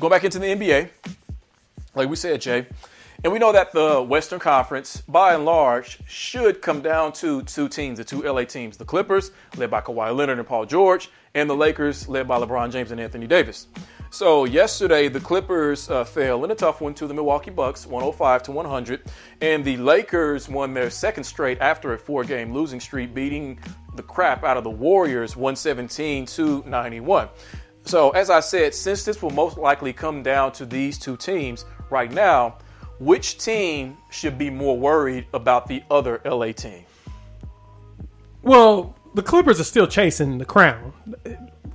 Go back into the NBA, like we said, Jay. And we know that the Western Conference, by and large, should come down to two teams, the two LA teams. The Clippers, led by Kawhi Leonard and Paul George, and the Lakers, led by LeBron James and Anthony Davis. So yesterday, the Clippers fell in a tough one to the Milwaukee Bucks, 105-100. And the Lakers won their second straight after a 4-game losing streak, beating the crap out of the Warriors, 117-91. So as I said, since this will most likely come down to these two teams right now, which team should be more worried about the other LA team? Well, the Clippers are still chasing the crown.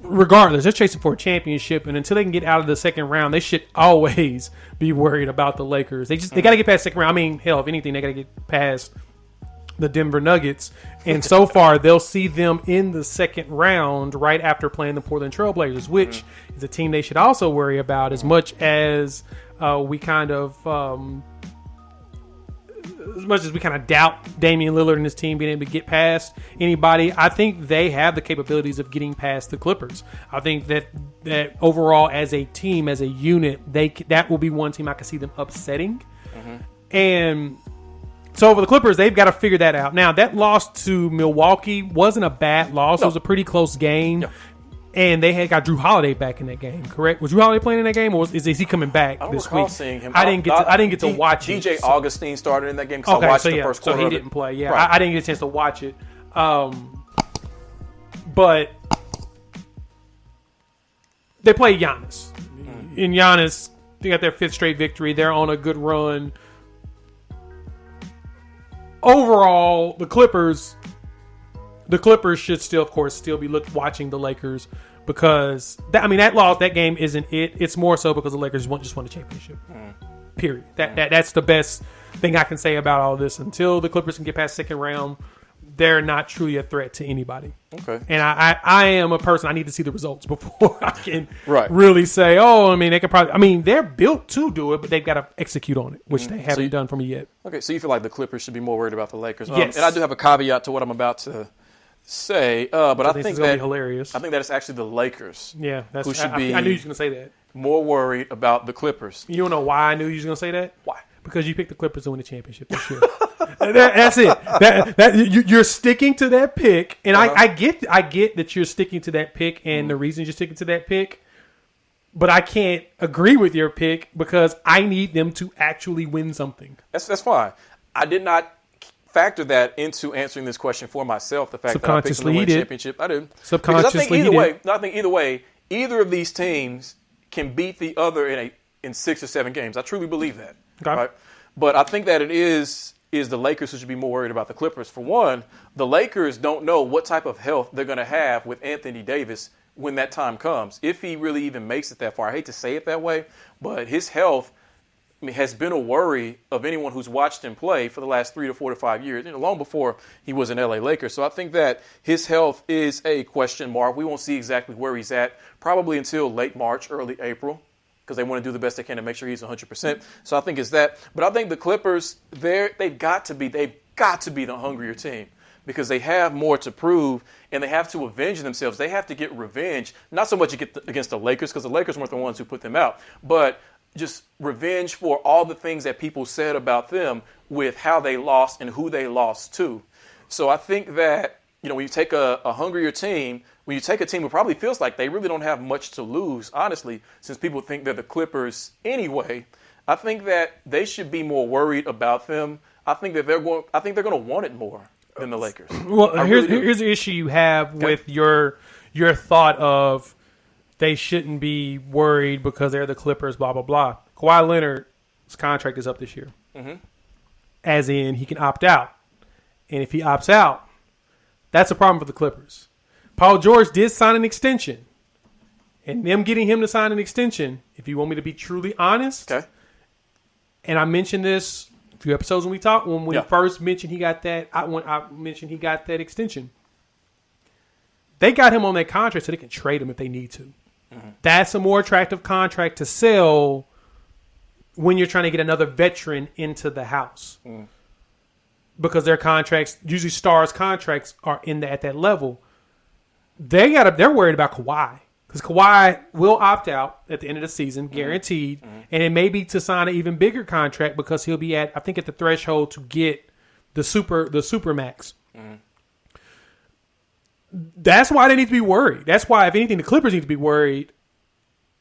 Regardless, they're chasing for a championship, and until they can get out of the second round, they should always be worried about the Lakers. They got to get past the second round. I mean, hell, if anything, they got to get past the Denver Nuggets. And so far, they'll see them in the second round right after playing the Portland Trailblazers, which is a team they should also worry about as much as we kind of doubt Damian Lillard and his team being able to get past anybody. I think they have the capabilities of getting past the Clippers. I think that overall as a team, as a unit, that will be one team I can see them upsetting. And so for the Clippers, they've got to figure that out. Now, that loss to Milwaukee wasn't a bad loss. No. It was a pretty close game. No. And they had got Drew Holiday back in that game, correct? Was Drew Holiday playing in that game, or is he coming back this week? Seeing him. I didn't get to watch it. DJ Augustine started in that game because I watched the first quarter. So he didn't play. Yeah, right. I didn't get a chance to watch it. But they played Giannis. And Giannis, they got their 5th straight victory. They're on a good run. Overall, the Clippers should still, of course, be watching the Lakers because that game isn't it. It's more so because the Lakers just won the championship. Period. That's the best thing I can say about all this. Until the Clippers can get past second round, they're not truly a threat to anybody. Okay. And I am a person, I need to see the results before I can really say, they could probably, they're built to do it, but they've got to execute on it, which they haven't done for me yet. Okay, so you feel like the Clippers should be more worried about the Lakers. Yes. And I do have a caveat to what I'm about to say, but I think that hilarious. I think that it's actually the Lakers. Yeah, who should be. I knew you were going to say that. More worried about the Clippers. You don't know why I knew you were going to say that? Why? Because you picked the Clippers to win the championship this year. That's it. You're sticking to that pick, and I get that you're sticking to that pick, and the reason you're sticking to that pick. But I can't agree with your pick because I need them to actually win something. That's fine. I did not factor that into answering this question for myself. The fact that I picked them to win the championship, I did. Subconsciously, I think either way, either of these teams can beat the other in 6 or 7 games. I truly believe that. Okay. Right? But I think that it is the Lakers who should be more worried about the Clippers. For one, the Lakers don't know what type of health they're going to have with Anthony Davis when that time comes, if he really even makes it that far. I hate to say it that way, but his health has been a worry of anyone who's watched him play for the last 3 to 4 to 5 years, long before he was an LA Laker. So I think that his health is a question mark. We won't see exactly where he's at probably until late March, early April, because they want to do the best they can to make sure he's 100%. So I think it's that. But I think the Clippers, they've got to be the hungrier team because they have more to prove and they have to avenge themselves. They have to get revenge, not so much against the Lakers because the Lakers weren't the ones who put them out, but just revenge for all the things that people said about them with how they lost and who they lost to. So I think that, when you take a hungrier team, when you take a team who probably feels like they really don't have much to lose, honestly, since people think they're the Clippers anyway, I think that they should be more worried about them. I think they're going to want it more than the Lakers. Well, here's the issue you have with your thought of they shouldn't be worried because they're the Clippers, blah, blah, blah. Kawhi Leonard's contract is up this year. As in, he can opt out. And if he opts out, that's a problem for the Clippers. Paul George did sign an extension. And them getting him to sign an extension, if you want me to be truly honest, and I mentioned this a few episodes when we first mentioned he got that, when I mentioned he got that extension. They got him on that contract so they can trade him if they need to. That's a more attractive contract to sell when you're trying to get another veteran into the house. Because their contracts, usually stars' contracts, are at that level. They're worried about Kawhi because Because Kawhi will opt out at the end of the season, guaranteed, and it may be to sign an even bigger contract because he'll be at the threshold to get the super max. That's why they need to be worried. That's why, if anything, the Clippers need to be worried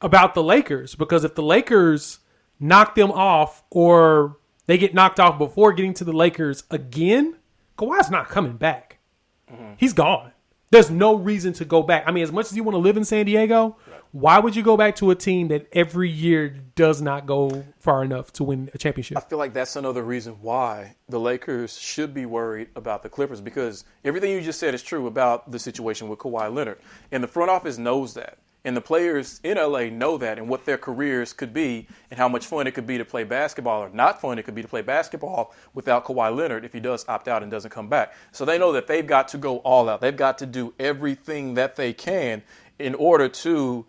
about the Lakers, because if the Lakers knock them off or they get knocked off before getting to the Lakers again, Kawhi's not coming back. He's gone. There's no reason to go back. I mean, as much as you want to live in San Diego, why would you go back to a team that every year does not go far enough to win a championship? I feel like that's another reason why the Lakers should be worried about the Clippers, because everything you just said is true about the situation with Kawhi Leonard. And the front office knows that. And the players in LA know that, and what their careers could be and how much fun it could be to play basketball, or not fun it could be to play basketball without Kawhi Leonard if he does opt out and doesn't come back. So they know that they've got to go all out. They've got to do everything that they can in order to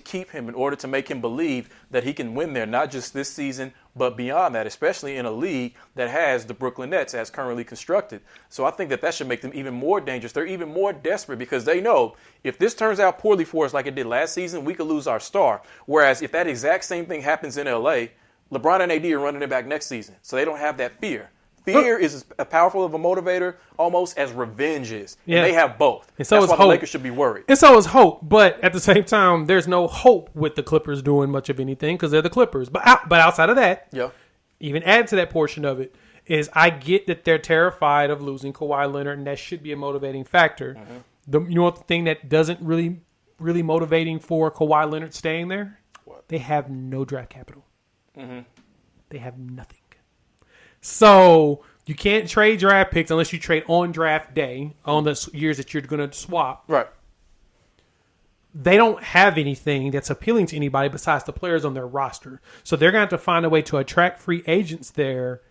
keep him, in order to make him believe that he can win there, not just this season, but beyond that, especially in a league that has the Brooklyn Nets as currently constructed. So I think that should make them even more dangerous. They're even more desperate because they know if this turns out poorly for us like it did last season, we could lose our star. Whereas if that exact same thing happens in LA, LeBron and AD are running it back next season. So they don't have that fear. Fear is as powerful of a motivator almost as revenge is. And they have both. And so that's why the Lakers should be worried. And so is hope. But at the same time, there's no hope with the Clippers doing much of anything because they're the Clippers. But outside of that, even add to that portion of it, is I get that they're terrified of losing Kawhi Leonard, and that should be a motivating factor. You know what the thing that doesn't really motivating for Kawhi Leonard staying there? What? They have no draft capital. They have nothing. So you can't trade draft picks unless you trade on draft day on the years that you're going to swap. Right. They don't have anything that's appealing to anybody besides the players on their roster. So they're going to have to find a way to attract free agents there.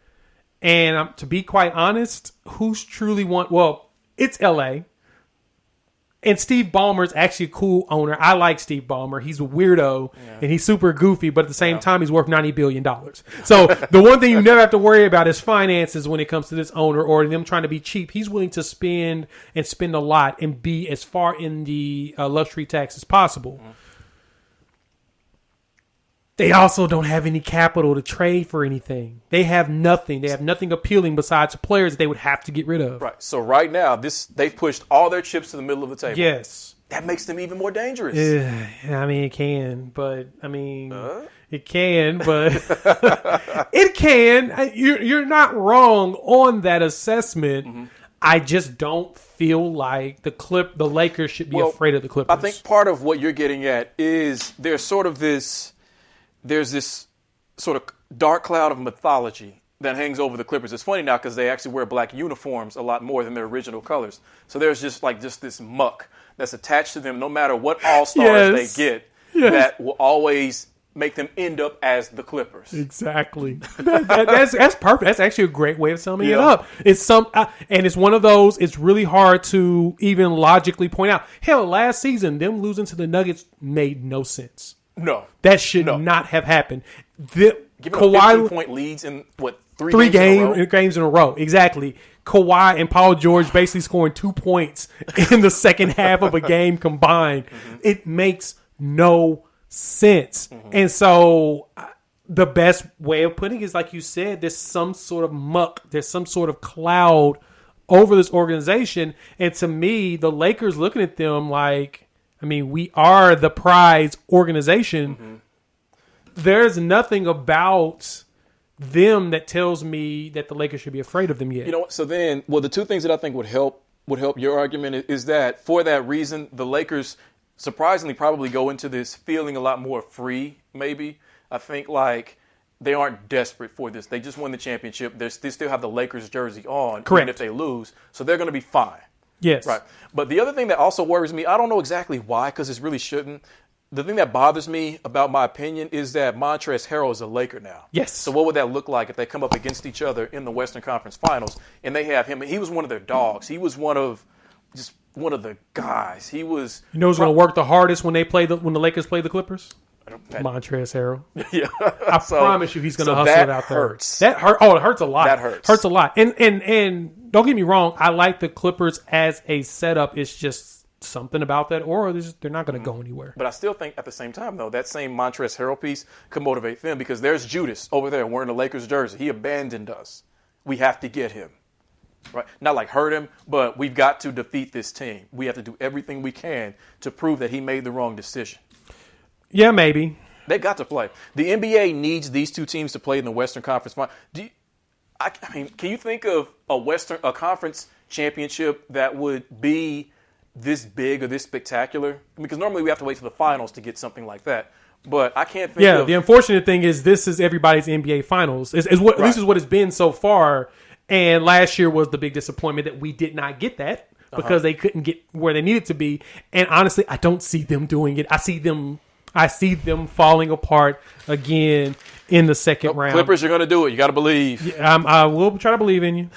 And to be quite honest, who's truly it's LA. And Steve Ballmer's actually a cool owner. I like Steve Ballmer. He's a weirdo and he's super goofy, but at the same time, he's worth $90 billion. So the one thing you never have to worry about is finances when it comes to this owner or them trying to be cheap. He's willing to spend a lot and be as far in the luxury tax as possible. They also don't have any capital to trade for anything. They have nothing. They have nothing appealing besides players that they would have to get rid of. Right. So right now, they've pushed all their chips to the middle of the table. Yes. That makes them even more dangerous. I mean, it can, but it can, but it can. You're not wrong on that assessment. I just don't feel like the Lakers should be afraid of the Clippers. I think part of what you're getting at is there's this sort of dark cloud of mythology that hangs over the Clippers. It's funny now because they actually wear black uniforms a lot more than their original colors. So there's just this muck that's attached to them no matter what all-stars they get that will always make them end up as the Clippers. Exactly. That's perfect. That's actually a great way of summing it up. It's and it's one of those, it's really hard to even logically point out. Hell, last season, them losing to the Nuggets made no sense. No. That should not have happened. Giving Kawhi 15-point leads in, three games in a row. Exactly. Kawhi and Paul George basically scoring 2 points in the second half of a game combined. It makes no sense. And so the best way of putting it is, like you said, there's some sort of muck. There's some sort of cloud over this organization. And to me, the Lakers looking at them like, we are the prize organization. There's nothing about them that tells me that the Lakers should be afraid of them yet. You know what? So then, the two things that I think would help your argument is that for that reason, the Lakers surprisingly probably go into this feeling a lot more free, maybe. I think they aren't desperate for this. They just won the championship. They still have the Lakers jersey on, even if they lose. So they're going to be fine. Yes. Right. But the other thing that also worries me, I don't know exactly why, because it really shouldn't. The thing that bothers me about my opinion is that Montrezl Harrell is a Laker now. Yes. So what would that look like if they come up against each other in the Western Conference Finals and they have him? He was one of their dogs. He was one of the guys. He was. You know who's going to work the hardest when the Lakers play the Clippers? Montrezl Harrell. Yeah. I promise you he's going to hustle it out there. Hurts. That hurts. Oh, it hurts a lot. That hurts. Hurts a lot. And don't get me wrong, I like the Clippers as a setup. It's just something about that aura. They're not going to go anywhere. But I still think at the same time, though, that same Montrezl Harrell piece could motivate them because there's Judas over there wearing the Lakers jersey. He abandoned us. We have to get him. Right? Not like hurt him, but we've got to defeat this team. We have to do everything we can to prove that he made the wrong decision. Yeah, maybe. They got to play. The NBA needs these two teams to play in the Western Conference Final. I mean, can you think of a conference championship that would be this big or this spectacular? Because normally we have to wait to the finals to get something like that. But I can't think of... the unfortunate thing is this is everybody's NBA Finals. This is what it's been so far. And last year was the big disappointment that we did not get that because they couldn't get where they needed to be. And honestly, I don't see them doing it. I see them falling apart again in the second round. Clippers, you're going to do it. You got to believe. I will try to believe in you.